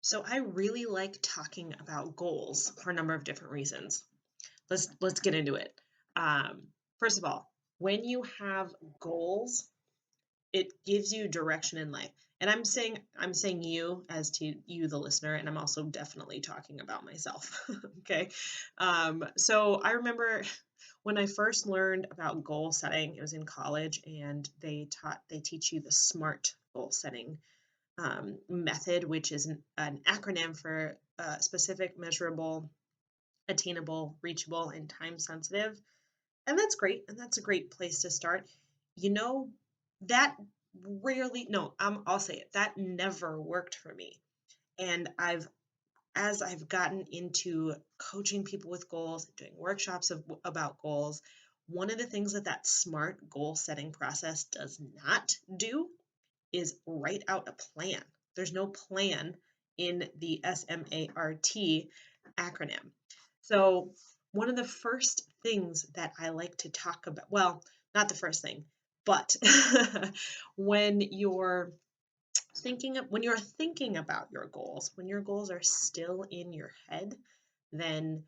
So I really like talking about goals for a number of different reasons. Let's get into it. Um, First of all, when you have goals, it gives you direction in life. And I'm saying you as to you, the listener, and I'm also definitely talking about myself. Okay. So I remember when I first learned about goal setting, it was in college, and they teach you the SMART goal setting method, which is an acronym for specific, measurable, attainable, reachable, and time sensitive. And that's great. And that's a great place to start. You know, that rarely, no, I'll say it, that never worked for me. And as I've gotten into coaching people with goals, doing workshops about goals, one of the things that SMART goal setting process does not do is write out a plan. There's no plan in the SMART acronym. So, one of the first things that I like to talk about, well, not the first thing, but when you're thinking about your goals, when your goals are still in your head, then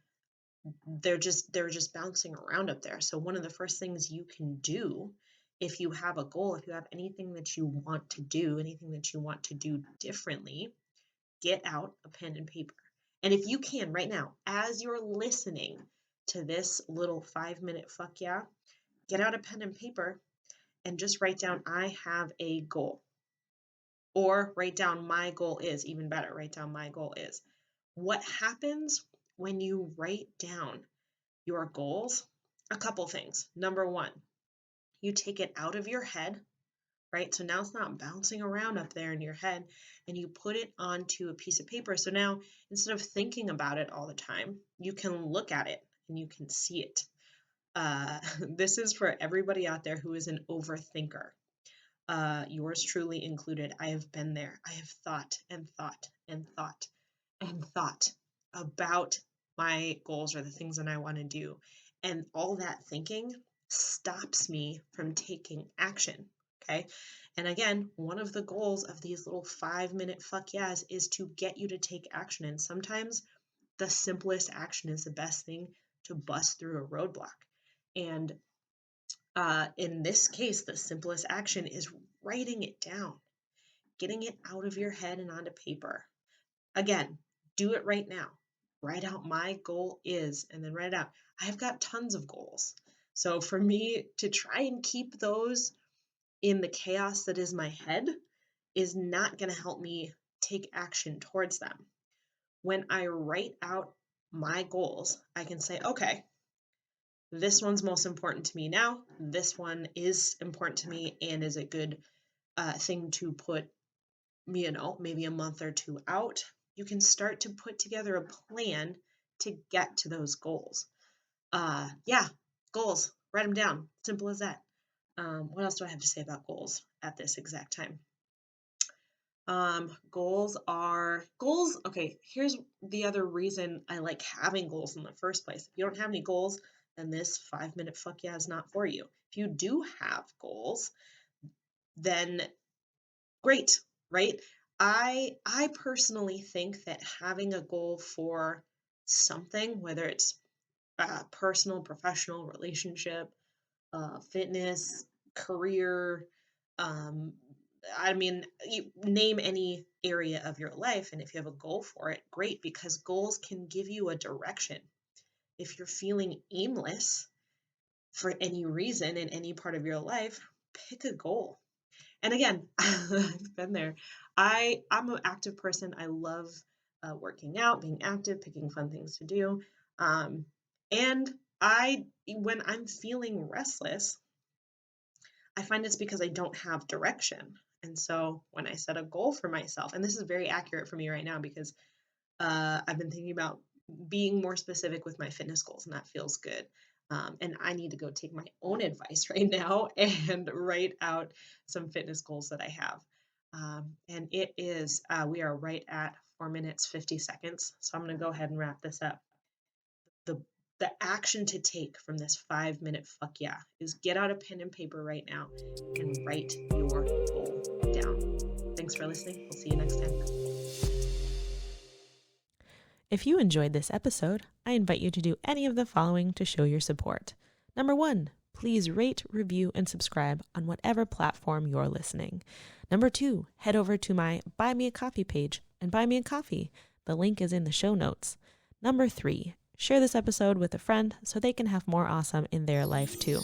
they're just bouncing around up there. So one of the first things you can do if you have a goal, if you have anything that you want to do, anything that you want to do differently, get out a pen and paper. And if you can right now, as you're listening to this little 5-minute fuck yeah, get out a pen and paper and just write down, I have a goal. Or write down, my goal is, even better, write down, my goal is. What happens when you write down your goals? A couple things. Number one, you take it out of your head, right? So now it's not bouncing around up there in your head, and you put it onto a piece of paper. So now instead of thinking about it all the time, you can look at it and you can see it. This is for everybody out there who is an overthinker. Yours truly included. I have been there. I have thought and thought and thought and thought about my goals or the things that I want to do. And all that thinking stops me from taking action. Okay. And again, one of the goals of these little 5-minute fuck yes is to get you to take action. And sometimes the simplest action is the best thing to bust through a roadblock. And in this case, the simplest action is writing it down, getting it out of your head and onto paper. Again, do it right now. Write out, my goal is, and then write it out. I've got tons of goals. So for me to try and keep those in the chaos that is my head is not going to help me take action towards them. When I write out my goals, I can say, okay, this one's most important to me now. This one is important to me and is a good thing to put, maybe a month or two out. You can start to put together a plan to get to those goals. Yeah, goals, write them down. Simple as that. What else do I have to say about goals at this exact time? Goals. Okay, here's the other reason I like having goals in the first place. If you don't have any goals, then this 5-minute fuck yeah is not for you. If you do have goals, then great, right? I personally think that having a goal for something, whether it's personal, professional, relationship, fitness, career, um, I mean, you name any area of your life, and if you have a goal for it, great, because goals can give you a direction. If you're feeling aimless for any reason in any part of your life, pick a goal. And again, I've been there. I'm an active person. I love working out, being active, picking fun things to do. Um, and when I'm feeling restless, I find it's because I don't have direction. And so when I set a goal for myself, and this is very accurate for me right now because I've been thinking about being more specific with my fitness goals, and that feels good. And I need to go take my own advice right now and write out some fitness goals that I have. And it is, we are right at 4 minutes, 50 seconds. So I'm going to go ahead and wrap this up. The, the action to take from this 5-minute fuck yeah is get out a pen and paper right now and write your goal down. Thanks for listening. We'll see you next time. If you enjoyed this episode, I invite you to do any of the following to show your support. Number 1, please rate, review, and subscribe on whatever platform you're listening. Number 2, head over to my Buy Me a Coffee page and buy me a coffee. The link is in the show notes. Number 3, share this episode with a friend so they can have more awesome in their life too.